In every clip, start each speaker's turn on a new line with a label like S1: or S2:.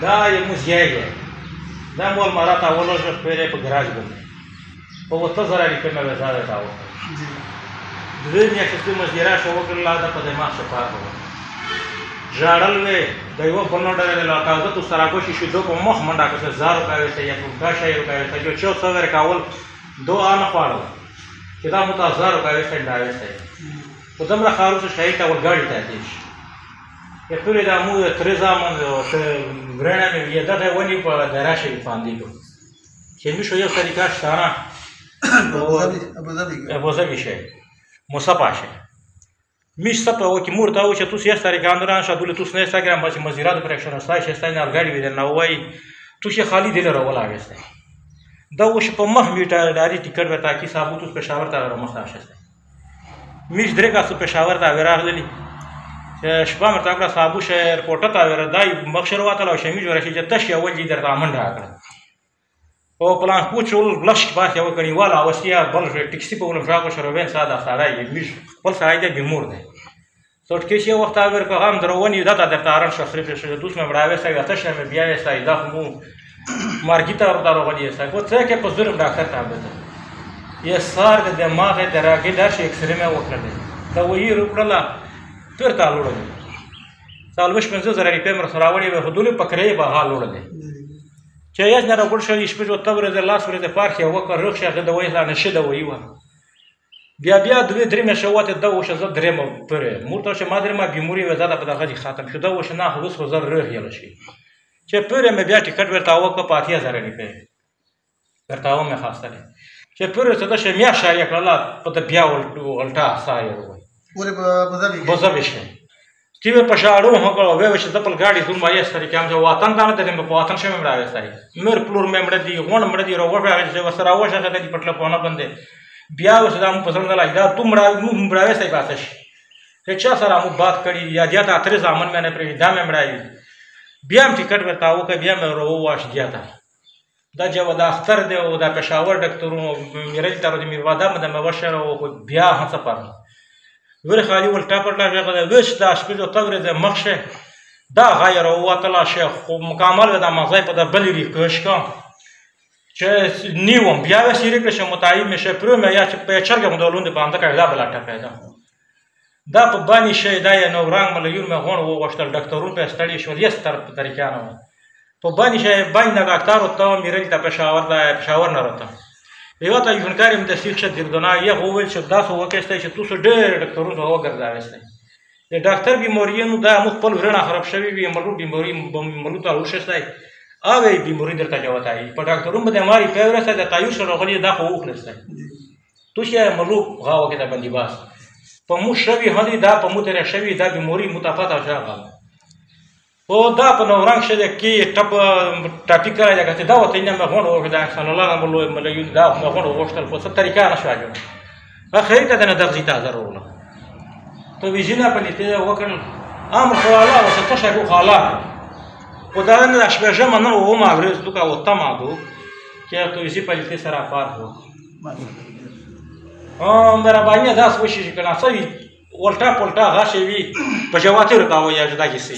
S1: دا یې موږ یې دا مول ما راته ولوژه پرې په ګراج باندې په 8000 روپۍ مې ویزا درته وکړه دوې میاشتې مزدیرا شو وکړله دا په دماغ شفا کوه ژاړل وې د یوه بل نه ډرېدل تازه تو سراګوشي شو دو په مخ منډه کړه 1000 روپۍ ویسته یا 15 روپۍ ویسته جو 400 کاول دو آن خوړل چې دا مو ته 1000 روپۍ ویسته دا ویسته په دومره خاروسه شهید ته ورګاډي ته تېر شي که پورې دا مو ترې زامن ګرېنه مې یې دغه ونې په درا شوي باندې کړو چې مې شو یو طریقه شتانه ابوظبي شي موسی پاشا mi stăpă ochii murta uce tu si stare canduran și adule tu ne Instagram baci măzira de președinte stai și stai în algari de noi tu și Khalid de rău la este da uș pe mahmita dari ticket verta ki sabu tu Peshawar ta rămă așa este mi drega su Peshawar ta verarli شپه مرته کړه صابو شه ایرپورټ ته ور دای مخشر واته لا شمی جوړ شي چې تش یو لیدر تا منډه کړه او پلان کوچول بلش باندې یو کړي والا وسیا بل ټیکسي په ولر راغو شروین ساده سړی یې خپل سړی د بیمور دی څوټ کې شی وخت اور په غم درونی دته د تارن شخصي په شته دوس مې مړاوي سای ته شه مې بیا یې سای دا مو مارکیټ اور دارو غلی سای کو څه کې په ظلم ډاکټر ته بده یې سار د دماغ د راګي د شي اکسرې مې وکړل دا وې روکړه تر تا لوړل سالوش 15000 روپۍ مر سره وړي په دولي پکړې به حال وړل چې یې نه راګور شو شپږ او تبر د لاس ور د پارخ یو وکړ رخصه د وې لا نشه د وې و بیا دوی درې مې شوات د وشه ز درې مو پر مرته چې مادر ما بیموري و زاده په دغه ختم شو د وشه نه هوس خو زر رغ یل شي چې پر مې بیا ټیکټ ورته وکړ 5000 روپۍ ورته مې خاصه چې پر څه د شمیا شاري کړل په بیا ولټا سایه
S2: ورې
S1: بوزابي شي تیمه په شاړو هغه وې چې د خپل گاډي زوم وایي ستړي کوم چې وطن ته نه دغه په وطن شمه مړاوي سای مر پلور مې مړ دي غون مړ دي روغه چې وسره واشه د پټل په نه باندې بیا وسدام په سر نه لای دا تو مړاوي سای پاسش چې چا سره مو بات کړي یا دیا ته اتر ځامن مې نه پرې دا مې مړاوي بیا هم ټیکټ ورته وکړ بیا مې ورو واش دیا ته دا جو د اختر دی او د پېښور ډاکټرونو میرل تر دې میرواده مې مبشر او بیا هم سفر ور خالي ولټا پټلا هغه وښ د شپږو تور د مخشه دا غیر او وتلا شیخ مکمل د مزای په د بلری کوشکا چې نیوم بیا وسیری کې متعین مشه پرو مې یا چې په چرګ مدولون د باندې کړه بل اټه پیدا دا په باندې شي دا نو رنگ مليون مې غون و غشتل ډاکټرون په استړي شو یې ستر په طریقه نه په باندې شي باندې ډاکټر او ته میرل د پېښور نه راته یو ته یو کاریم د فیکشه دردونه یې غوول چې تاسو وکړئ چې تاسو ډېر ډاکټرونو وګرځاوئ د ډاکټر بیماریونو دا مخ خپل ورنه خراب شوی وي ملو بیماری ملو ته وشستای اوی بیماری درته جواتای په ډاکټرونو باندې ماري پیورسه د تایو سره غلي دا خو وخلستای تو چې ملو غاوه کې د باندې باس په مو شوی هدي دا په مو تر شوی دا بیماری متفاوت او ځاغه او دا په نورنګ شه کې ټاپیک راځي چې دا وته نه مغون او دا انسان الله ملو مليون دا مغون او وشتل په ست طریقه نشواجو اخر ته نه دغزي تازه وروله تو ویژنه په لته وکړ امر خو الله او څه شګو خاله او دا نه شپږه منه او ما ورز دوکا او تمادو چې تو ویژي په لته سره پار هو مرا باندې داس وشي کنه سوي ولټا پولټا غاشي وي په جواتر کا ویا جدا کیسي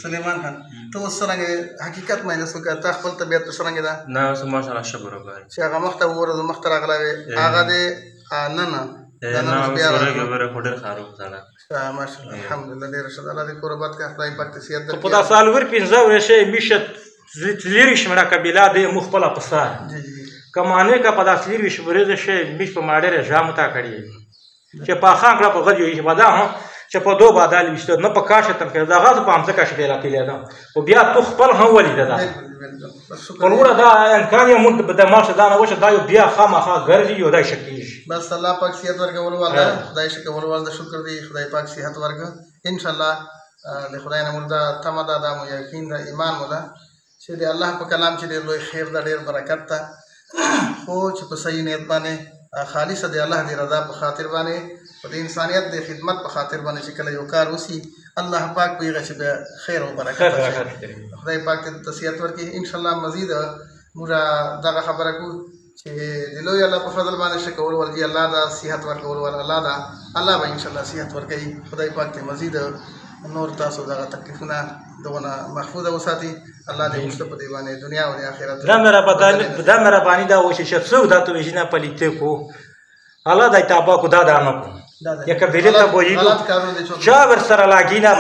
S2: سلیمان خان ته وسرنګ حقیقت مې نسو کا تا خپل طبيعت سرنګ دا
S3: نه سم ماشاءالله شکر وکړ
S2: چې هغه مخته ورته مخته راغلاوي هغه دې نه
S3: نه بیا ورګه بره هډر خارو سره
S2: ماشاءالله الحمدلله دې رشد الله دې قربات کا خدای پاک ته سیادت
S1: په دا سال ور 15 ورشه میشت لری شمره قبيله دې مخبله پسا کمانه کا په داسلیر وشبره شه میش په ماډره جامتا کړی چې په خان کړه په غږی چې ودا چې په دوه بادال وشته نه په کاشه تر کې دا غاز په امسه کاشه پیرا کېله دا او بیا تو خپل هم ولید دا ورور دا امکان یې مونږ په دماغ دا نه وشه دا بیا خامخا ګرځي یو دای شکیش
S2: بس الله پاک صحت ورکول والله خدای شکر ول شکر دی خدای پاک صحت ورک ان شاء الله له خدای نه مونږ دا تمدا دا مو یقین دا ایمان مولا چې دی الله په کلام چې دی لوی خیر دا ډیر برکت تا خو چې په صحیح نیت باندې خالص دی الله دی رضا په خاطر باندې او د انسانیت د خدمت په خاطر باندې چې کله یو کار وسی الله پاک په هغه چې خیر او برکت خدای پاک ته صحت ورکړي ان شاء الله مزید موږ دغه خبره کو چې د لوی الله په فضل باندې شکر ورکړي الله دا صحت ورکول ول الله دا الله به ان شاء الله صحت ورکړي خدای پاک ته مزید نور تاسو دغه تکلیفونه دغه محفوظه وساتي الله دې موږ ته په دې باندې دنیا او آخرت
S1: دا مهرباني دا وشي چې څوک دا تو ویژنه پلیته کو الله دا تابا کو دا دانو کو یک بیره تا بوجیدو چا ور سره لاګینا